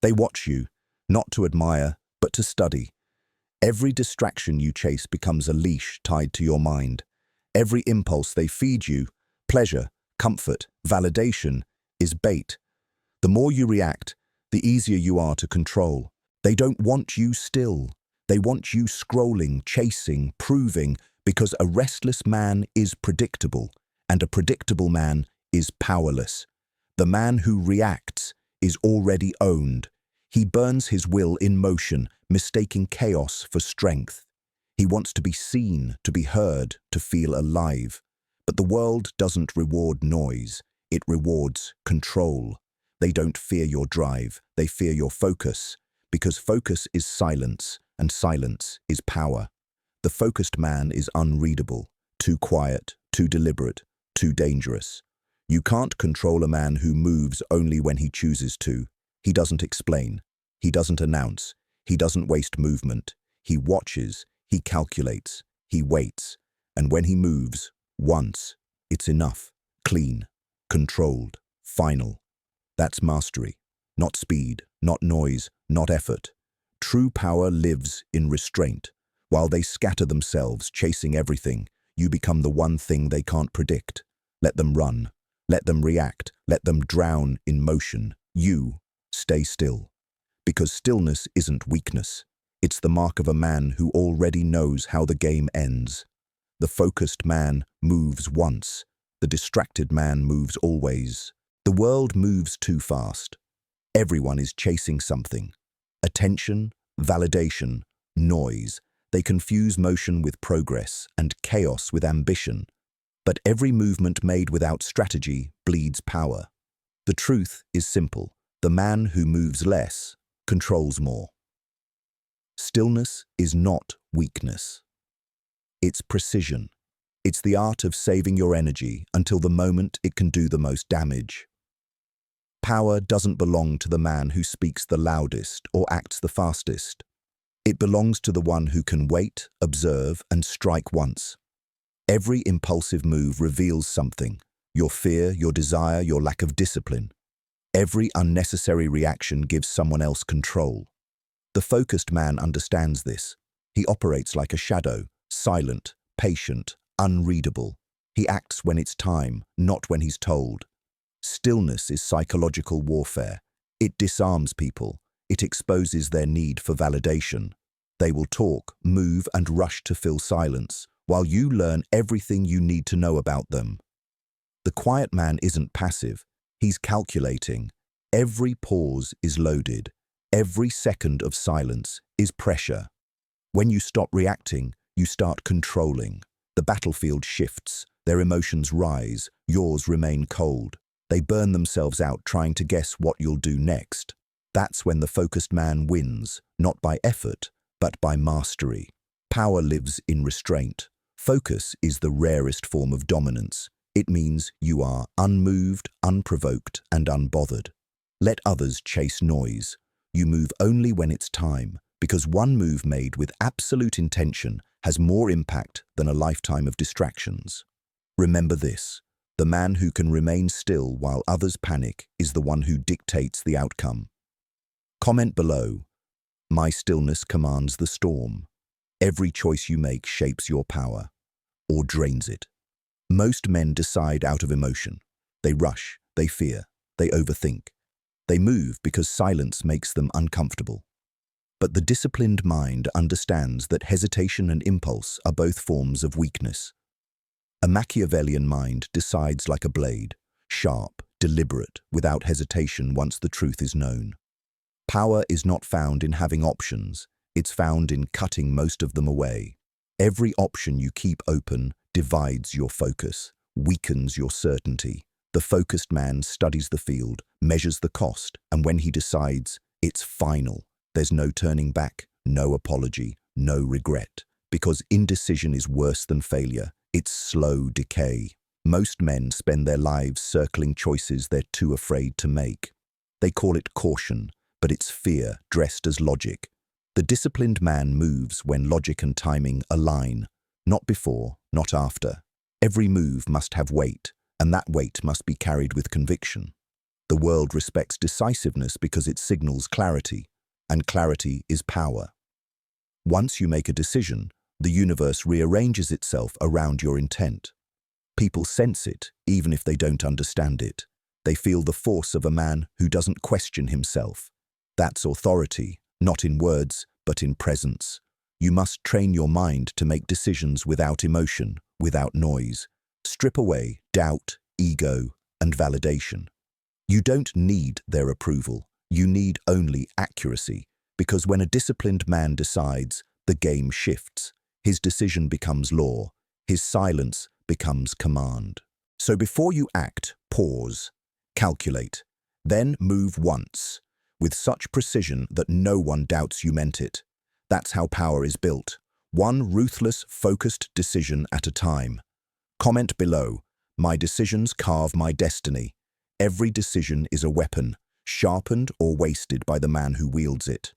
They watch you, not to admire, but to study. Every distraction you chase becomes a leash tied to your mind. Every impulse they feed you, pleasure, comfort, validation, is bait. The more you react, the easier you are to control. They don't want you still. They want you scrolling, chasing, proving, because a restless man is predictable, and a predictable man is powerless. The man who reacts is already owned. He burns his will in motion, mistaking chaos for strength. He wants to be seen, to be heard, to feel alive. But the world doesn't reward noise. It rewards control. They don't fear your drive. They fear your focus, because focus is silence, and silence is power. The focused man is unreadable, too quiet, too deliberate, too dangerous. You can't control a man who moves only when he chooses to. He doesn't explain. He doesn't announce. He doesn't waste movement. He watches. He calculates. He waits. And when he moves, once, it's enough. Clean, controlled, final. That's mastery. Not speed, not noise, not effort. True power lives in restraint. While they scatter themselves, chasing everything, you become the one thing they can't predict. Let them run. Let them react. Let them drown in motion. You stay still. Because stillness isn't weakness. It's the mark of a man who already knows how the game ends. The focused man moves once. The distracted man moves always. The world moves too fast. Everyone is chasing something. Attention, validation, noise. They confuse motion with progress and chaos with ambition. But every movement made without strategy bleeds power. The truth is simple. The man who moves less controls more. Stillness is not weakness. It's precision. It's the art of saving your energy until the moment it can do the most damage. Power doesn't belong to the man who speaks the loudest or acts the fastest. It belongs to the one who can wait, observe, and strike once. Every impulsive move reveals something: your fear, your desire, your lack of discipline. Every unnecessary reaction gives someone else control. The focused man understands this. He operates like a shadow, silent, patient, unreadable. He acts when it's time, not when he's told. Stillness is psychological warfare. It disarms people. It exposes their need for validation. They will talk, move, and rush to fill silence, while you learn everything you need to know about them. The quiet man isn't passive. He's calculating. Every pause is loaded. Every second of silence is pressure. When you stop reacting, you start controlling. The battlefield shifts. Their emotions rise. Yours remain cold. They burn themselves out trying to guess what you'll do next. That's when the focused man wins, not by effort, but by mastery. Power lives in restraint. Focus is the rarest form of dominance. It means you are unmoved, unprovoked, and unbothered. Let others chase noise. You move only when it's time, because one move made with absolute intention has more impact than a lifetime of distractions. Remember this: the man who can remain still while others panic is the one who dictates the outcome. Comment below: my stillness commands the storm. Every choice you make shapes your power, or drains it. Most men decide out of emotion. They rush, they fear, they overthink. They move because silence makes them uncomfortable. But the disciplined mind understands that hesitation and impulse are both forms of weakness. A Machiavellian mind decides like a blade, sharp, deliberate, without hesitation once the truth is known. Power is not found in having options, it's found in cutting most of them away. Every option you keep open divides your focus, weakens your certainty. The focused man studies the field, measures the cost, and when he decides, it's final. There's no turning back, no apology, no regret. Because indecision is worse than failure. It's slow decay. Most men spend their lives circling choices they're too afraid to make. They call it caution, but it's fear dressed as logic. The disciplined man moves when logic and timing align, not before, not after. Every move must have weight, and that weight must be carried with conviction. The world respects decisiveness because it signals clarity, and clarity is power. Once you make a decision, the universe rearranges itself around your intent. People sense it, even if they don't understand it. They feel the force of a man who doesn't question himself. That's authority, not in words, but in presence. You must train your mind to make decisions without emotion, without noise. Strip away doubt, ego, and validation. You don't need their approval. You need only accuracy, because when a disciplined man decides, the game shifts. His decision becomes law. His silence becomes command. So before you act, pause, calculate, then move once, with such precision that no one doubts you meant it. That's how power is built, one ruthless, focused decision at a time. Comment below, my decisions carve my destiny. Every decision is a weapon, sharpened or wasted by the man who wields it.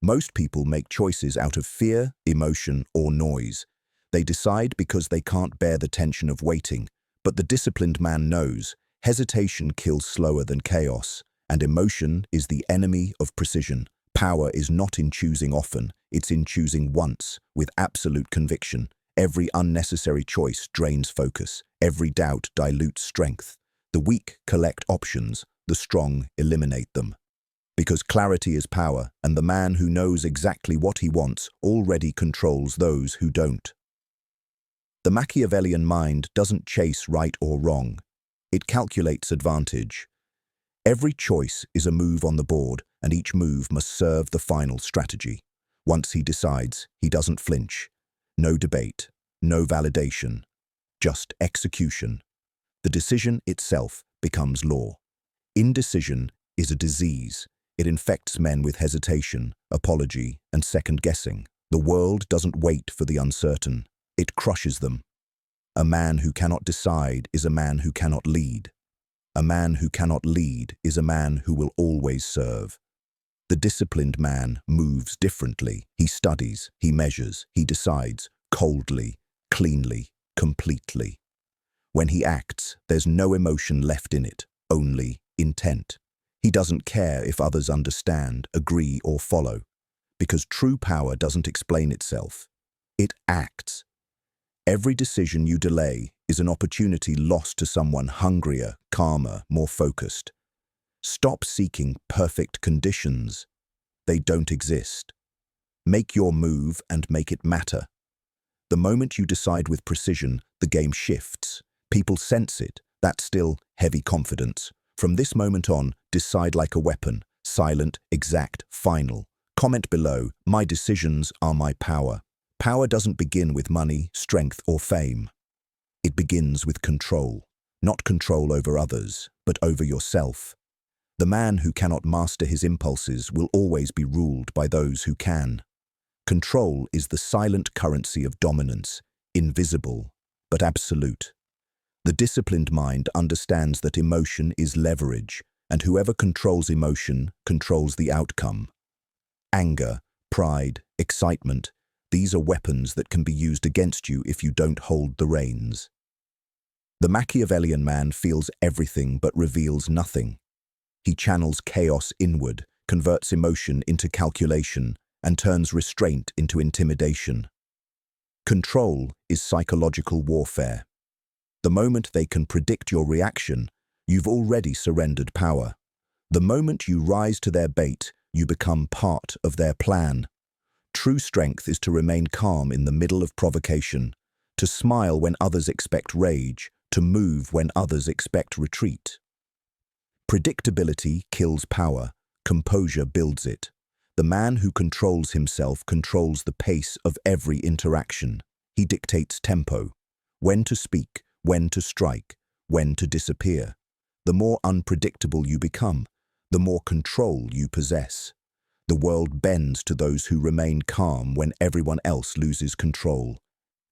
Most people make choices out of fear, emotion, or noise. They decide because they can't bear the tension of waiting, but the disciplined man knows hesitation kills slower than chaos, and emotion is the enemy of precision. Power is not in choosing often, it's in choosing once, with absolute conviction. Every unnecessary choice drains focus. Every doubt dilutes strength. The weak collect options, the strong eliminate them. Because clarity is power, and the man who knows exactly what he wants already controls those who don't. The Machiavellian mind doesn't chase right or wrong. It calculates advantage. Every choice is a move on the board, and each move must serve the final strategy. Once he decides, he doesn't flinch. No debate, no validation, just execution. The decision itself becomes law. Indecision is a disease. It infects men with hesitation, apology, and second-guessing. The world doesn't wait for the uncertain. It crushes them. A man who cannot decide is a man who cannot lead. A man who cannot lead is a man who will always serve. The disciplined man moves differently. He studies, he measures, he decides, coldly, cleanly, completely. When he acts, there's no emotion left in it, only intent. He doesn't care if others understand, agree, or follow, because true power doesn't explain itself. It acts. Every decision you delay is an opportunity lost to someone hungrier, calmer, more focused. Stop seeking perfect conditions. They don't exist. Make your move and make it matter. The moment you decide with precision, the game shifts. People sense it. That's still heavy confidence. From this moment on, decide like a weapon. Silent, exact, final. Comment below, my decisions are my power. Power doesn't begin with money, strength, or fame. It begins with control. Not control over others, but over yourself. The man who cannot master his impulses will always be ruled by those who can. Control is the silent currency of dominance, invisible, but absolute. The disciplined mind understands that emotion is leverage, and whoever controls emotion controls the outcome. Anger, pride, excitement, these are weapons that can be used against you if you don't hold the reins. The Machiavellian man feels everything but reveals nothing. He channels chaos inward, converts emotion into calculation, and turns restraint into intimidation. Control is psychological warfare. The moment they can predict your reaction, you've already surrendered power. The moment you rise to their bait, you become part of their plan. True strength is to remain calm in the middle of provocation, to smile when others expect rage, to move when others expect retreat. Predictability kills power, composure builds it. The man who controls himself controls the pace of every interaction. He dictates tempo, when to speak, when to strike, when to disappear. The more unpredictable you become, the more control you possess. The world bends to those who remain calm when everyone else loses control.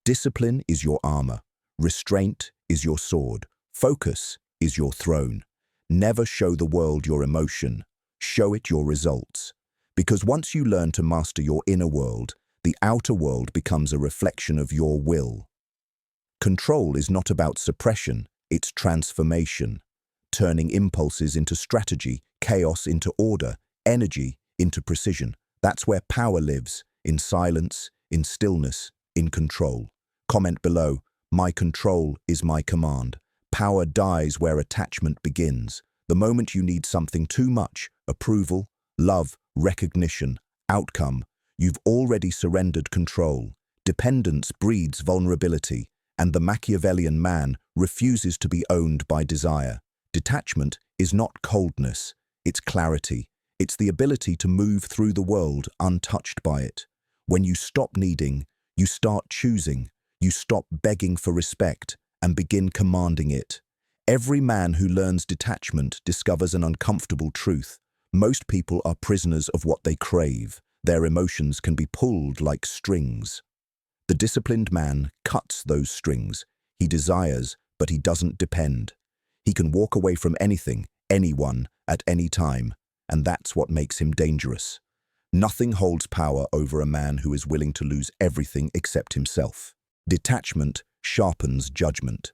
Discipline is your armor. Restraint is your sword. Focus is your throne. Never show the world your emotion. Show it your results. Because once you learn to master your inner world, the outer world becomes a reflection of your will. Control is not about suppression, it's transformation. turning impulses into strategy, chaos into order, energy into precision. That's where power lives, in silence, in stillness, in control. Comment below, my control is my command. Power dies where attachment begins. The moment you need something too much, approval, love, recognition, outcome, you've already surrendered control. Dependence breeds vulnerability, and the Machiavellian man refuses to be owned by desire. Detachment is not coldness, it's clarity. It's the ability to move through the world untouched by it. When you stop needing, you start choosing, you stop begging for respect and begin commanding it. Every man who learns detachment discovers an uncomfortable truth. Most people are prisoners of what they crave. Their emotions can be pulled like strings. The disciplined man cuts those strings. He desires, but he doesn't depend. He can walk away from anything, anyone, at any time, and that's what makes him dangerous. Nothing holds power over a man who is willing to lose everything except himself. Detachment sharpens judgment.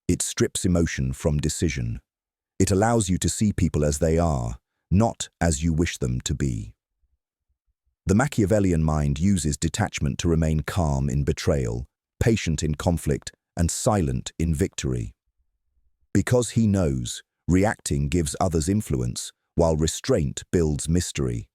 It strips emotion from decision. It allows you to see people as they are, not as you wish them to be. The Machiavellian mind uses detachment to remain calm in betrayal, patient in conflict, and silent in victory. Because he knows, reacting gives others influence, while restraint builds mystery.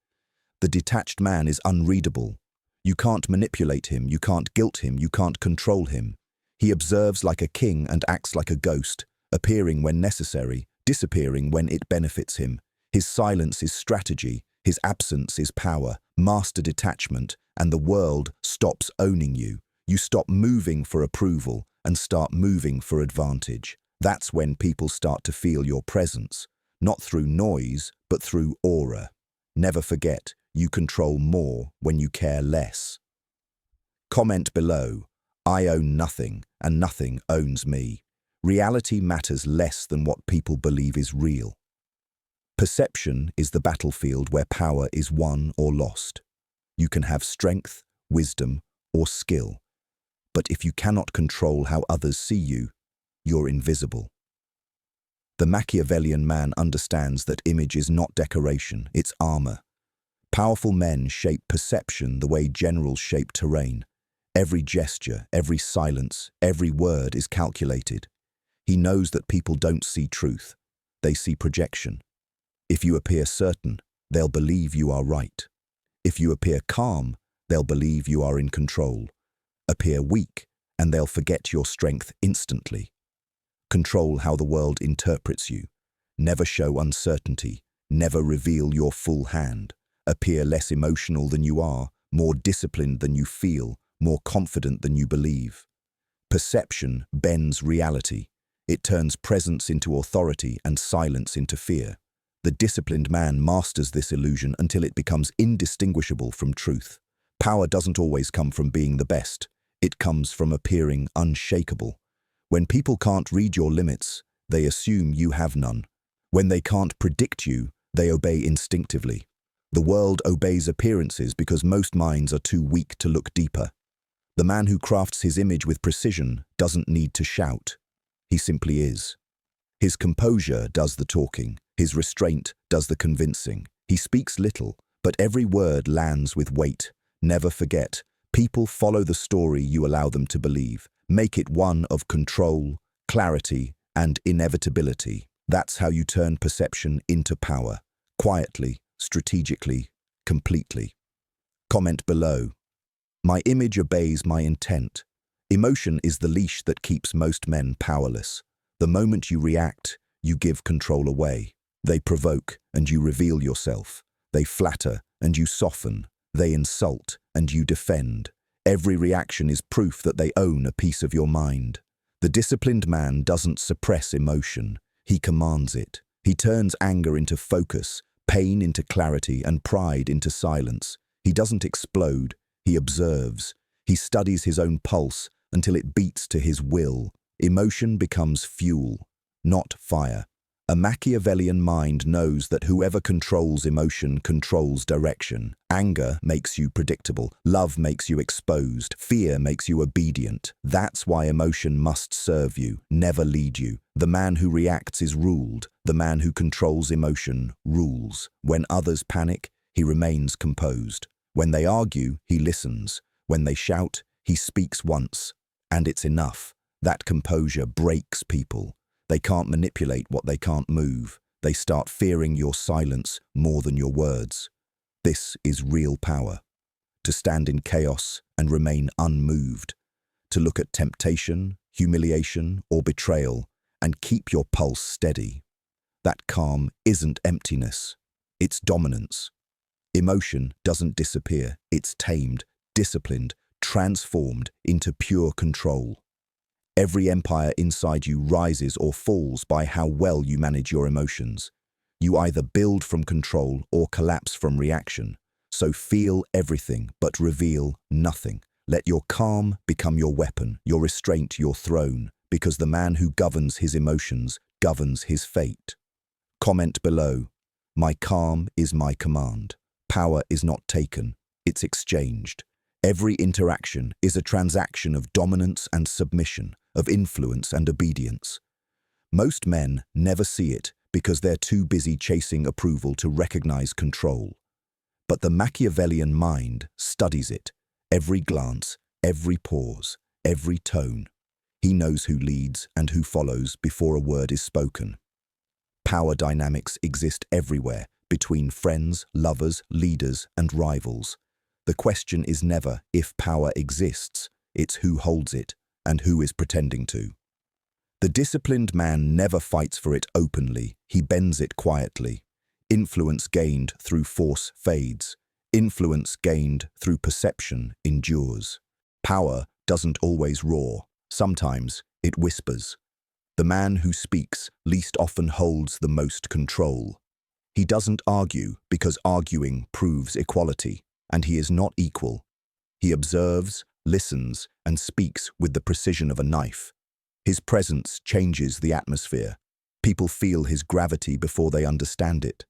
The detached man is unreadable. You can't manipulate him, you can't guilt him, you can't control him. He observes like a king and acts like a ghost, appearing when necessary, disappearing when it benefits him. His silence is strategy, his absence is power. Master detachment, and the world stops owning you. You stop moving for approval and start moving for advantage. That's when people start to feel your presence, not through noise, but through aura. Never forget, you control more when you care less. Comment below, I own nothing, and nothing owns me. Reality matters less than what people believe is real. Perception is the battlefield where power is won or lost. You can have strength, wisdom, or skill, but if you cannot control how others see you, you're invisible. The Machiavellian man understands that image is not decoration, it's armor. Powerful men shape perception the way generals shape terrain. Every gesture, every silence, every word is calculated. He knows that people don't see truth, they see projection. If you appear certain, they'll believe you are right. If you appear calm, they'll believe you are in control. Appear weak, and they'll forget your strength instantly. Control how the world interprets you. Never show uncertainty. Never reveal your full hand. Appear less emotional than you are, more disciplined than you feel, more confident than you believe. Perception bends reality. It turns presence into authority and silence into fear. The disciplined man masters this illusion until it becomes indistinguishable from truth. Power doesn't always come from being the best. It comes from appearing unshakable. When people can't read your limits, they assume you have none. When they can't predict you, they obey instinctively. The world obeys appearances because most minds are too weak to look deeper. The man who crafts his image with precision doesn't need to shout. He simply is. His composure does the talking. His restraint does the convincing. He speaks little, but every word lands with weight. Never forget, people follow the story you allow them to believe. Make it one of control, clarity, and inevitability. That's how you turn perception into power. Quietly, strategically, completely. Comment below. My image obeys my intent. Emotion is the leash that keeps most men powerless. The moment you react, you give control away. They provoke, and you reveal yourself. They flatter, and you soften. They insult, and you defend. Every reaction is proof that they own a piece of your mind. The disciplined man doesn't suppress emotion. He commands it. He turns anger into focus, pain into clarity, and pride into silence. He doesn't explode. He observes. He studies his own pulse until it beats to his will. Emotion becomes fuel, not fire. A Machiavellian mind knows that whoever controls emotion controls direction. Anger makes you predictable. Love makes you exposed. Fear makes you obedient. That's why emotion must serve you, never lead you. The man who reacts is ruled. The man who controls emotion rules. When others panic, he remains composed. When they argue, he listens. When they shout, he speaks once. And it's enough. That composure breaks people. They can't manipulate what they can't move. They start fearing your silence more than your words. This is real power. To stand in chaos and remain unmoved. To look at temptation, humiliation, or betrayal and keep your pulse steady. That calm isn't emptiness, it's dominance. Emotion doesn't disappear, it's tamed, disciplined, transformed into pure control. Every empire inside you rises or falls by how well you manage your emotions. You either build from control or collapse from reaction. So feel everything but reveal nothing. Let your calm become your weapon, your restraint your throne, because the man who governs his emotions governs his fate. Comment below. My calm is my command. Power is not taken, it's exchanged. Every interaction is a transaction of dominance and submission, of influence and obedience. Most men never see it because they're too busy chasing approval to recognize control. But the Machiavellian mind studies it. Every glance, every pause, every tone. He knows who leads and who follows before a word is spoken. Power dynamics exist everywhere, between friends, lovers, leaders, and rivals. The question is never if power exists, it's who holds it and who is pretending to. The disciplined man never fights for it openly, he bends it quietly. Influence gained through force fades. Influence gained through perception endures. Power doesn't always roar. Sometimes it whispers. The man who speaks least often holds the most control. He doesn't argue because arguing proves equality, and he is not equal. He observes, listens, and speaks with the precision of a knife. His presence changes the atmosphere. People feel his gravity before they understand it.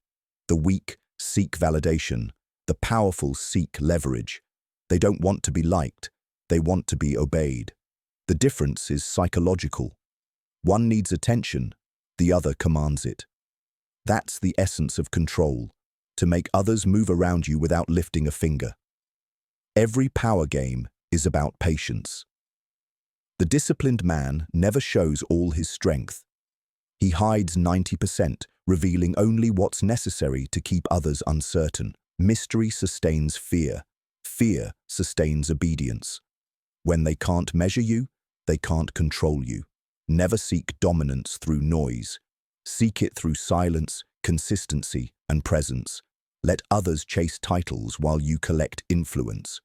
The weak seek validation. The powerful seek leverage. They don't want to be liked. They want to be obeyed. The difference is psychological. One needs attention, the other commands it. That's the essence of control, to make others move around you without lifting a finger. Every power game is about patience. The disciplined man never shows all his strength. He hides 90%, revealing only what's necessary to keep others uncertain. Mystery sustains fear. Fear sustains obedience. When they can't measure you, they can't control you. Never seek dominance through noise. Seek it through silence, consistency, and presence. Let others chase titles while you collect influence.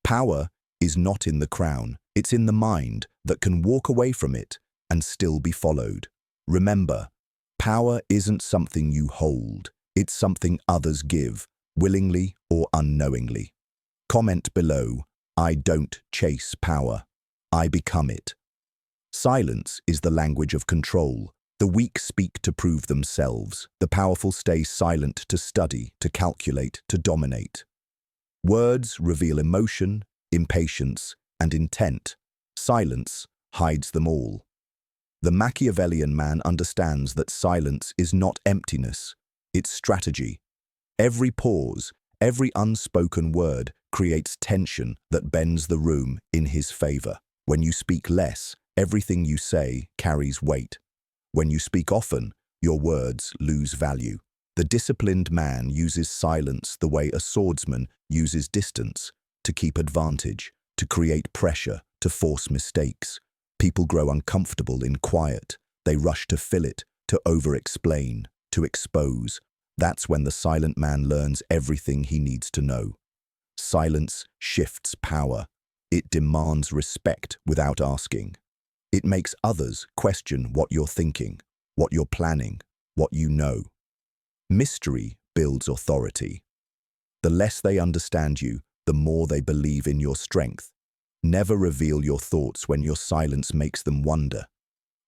Power is not in the crown, it's in the mind that can walk away from it and still be followed. Remember, power isn't something you hold, it's something others give, willingly or unknowingly. Comment below, I don't chase power, I become it. Silence is the language of control. The weak speak to prove themselves. The powerful stay silent to study, to calculate, to dominate. Words reveal emotion, impatience, and intent. Silence hides them all. The Machiavellian man understands that silence is not emptiness, it's strategy. Every pause, every unspoken word creates tension that bends the room in his favor. When you speak less, everything you say carries weight. When you speak often, your words lose value. The disciplined man uses silence the way a swordsman uses distance, to keep advantage, to create pressure, to force mistakes. People grow uncomfortable in quiet. They rush to fill it, to over-explain, to expose. That's when the silent man learns everything he needs to know. Silence shifts power. It demands respect without asking. It makes others question what you're thinking, what you're planning, what you know. Mystery builds authority. The less they understand you, the more they believe in your strength. Never reveal your thoughts when your silence makes them wonder.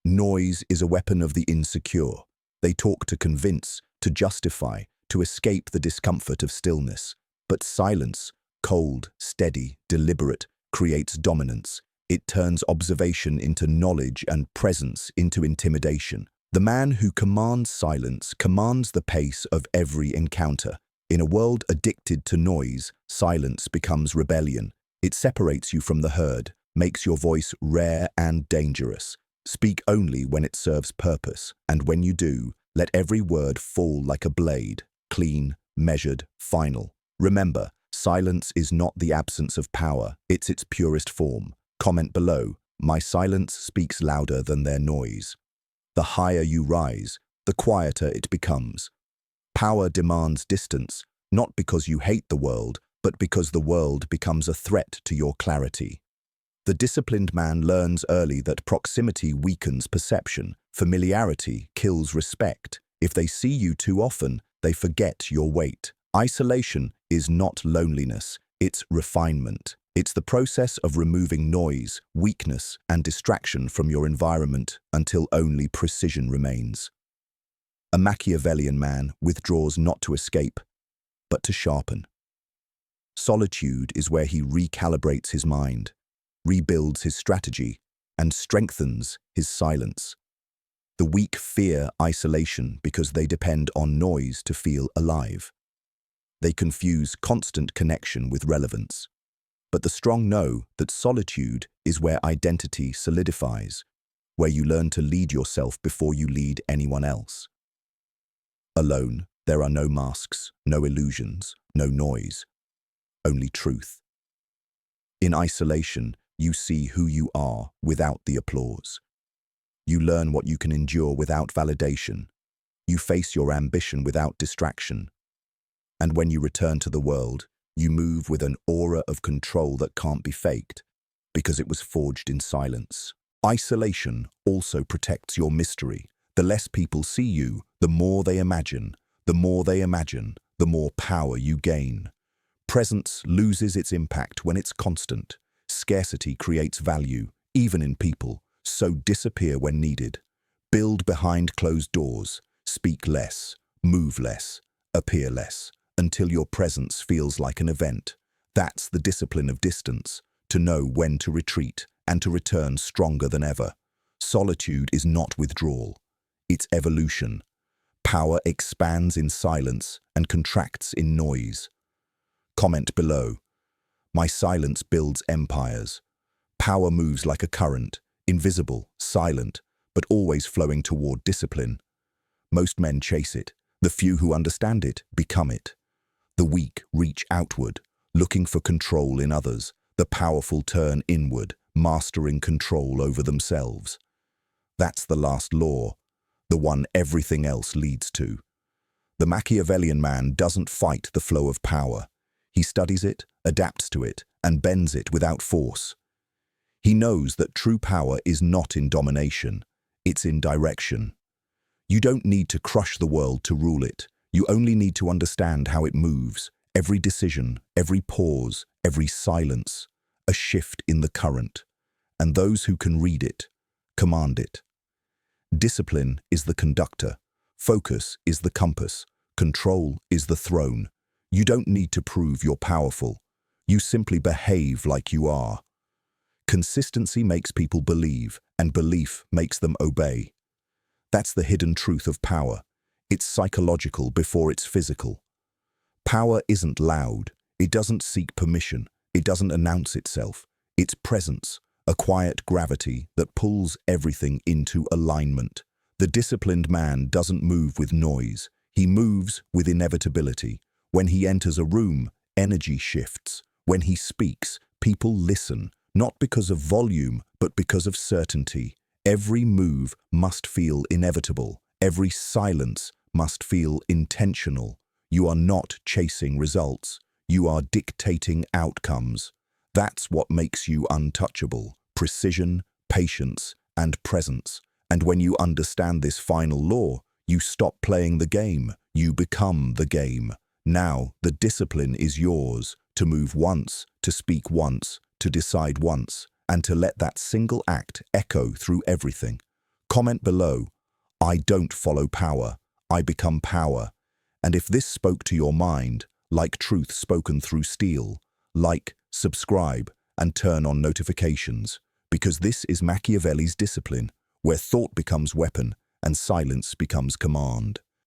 Noise is a weapon of the insecure. They talk to convince, to justify, to escape the discomfort of stillness. But silence, cold, steady, deliberate, creates dominance. It turns observation into knowledge and presence into intimidation. The man who commands silence commands the pace of every encounter. In a world addicted to noise, silence becomes rebellion. It separates you from the herd, makes your voice rare and dangerous. Speak only when it serves purpose, and when you do, let every word fall like a blade, clean, measured, final. Remember, silence is not the absence of power, it's its purest form. Comment below, my silence speaks louder than their noise. The higher you rise, the quieter it becomes. Power demands distance, not because you hate the world, but because the world becomes a threat to your clarity. The disciplined man learns early that proximity weakens perception, familiarity kills respect. If they see you too often, they forget your weight. Isolation is not loneliness, it's refinement. It's the process of removing noise, weakness, and distraction from your environment until only precision remains. A Machiavellian man withdraws not to escape, but to sharpen. Solitude is where he recalibrates his mind, rebuilds his strategy, and strengthens his silence. The weak fear isolation because they depend on noise to feel alive. They confuse constant connection with relevance. But the strong know that solitude is where identity solidifies, where you learn to lead yourself before you lead anyone else. Alone, there are no masks, no illusions, no noise, only truth. In isolation, you see who you are without the applause. You learn what you can endure without validation. You face your ambition without distraction. And when you return to the world, you move with an aura of control that can't be faked, because it was forged in silence. Isolation also protects your mystery. The less people see you, the more they imagine. The more they imagine, the more power you gain. Presence loses its impact when it's constant. Scarcity creates value, even in people, so disappear when needed. Build behind closed doors, speak less, move less, appear less, until your presence feels like an event. That's the discipline of distance, to know when to retreat and to return stronger than ever. Solitude is not withdrawal, it's evolution. Power expands in silence and contracts in noise. Comment below. My silence builds empires. Power moves like a current, invisible, silent, but always flowing toward discipline. Most men chase it. The few who understand it become it. The weak reach outward, looking for control in others. The powerful turn inward, mastering control over themselves. That's the last law, the one everything else leads to. The Machiavellian man doesn't fight the flow of power. He studies it, adapts to it, and bends it without force. He knows that true power is not in domination, it's in direction. You don't need to crush the world to rule it. You only need to understand how it moves. Every decision, every pause, every silence, a shift in the current. And those who can read it, command it. Discipline is the conductor. Focus is the compass. Control is the throne. You don't need to prove you're powerful. You simply behave like you are. Consistency makes people believe, and belief makes them obey. That's the hidden truth of power. It's psychological before it's physical. Power isn't loud. It doesn't seek permission. It doesn't announce itself. It's presence, a quiet gravity that pulls everything into alignment. The disciplined man doesn't move with noise. He moves with inevitability. When he enters a room, energy shifts. When he speaks, people listen, not because of volume, but because of certainty. Every move must feel inevitable. Every silence must feel intentional. You are not chasing results. You are dictating outcomes. That's what makes you untouchable. Precision, patience, and presence. And when you understand this final law, you stop playing the game. You become the game. Now, the discipline is yours, to move once, to speak once, to decide once, and to let that single act echo through everything. Comment below, I don't follow power, I become power. And if this spoke to your mind, like truth spoken through steel, like, subscribe, and turn on notifications, because this is Machiavelli's discipline, where thought becomes weapon and silence becomes command.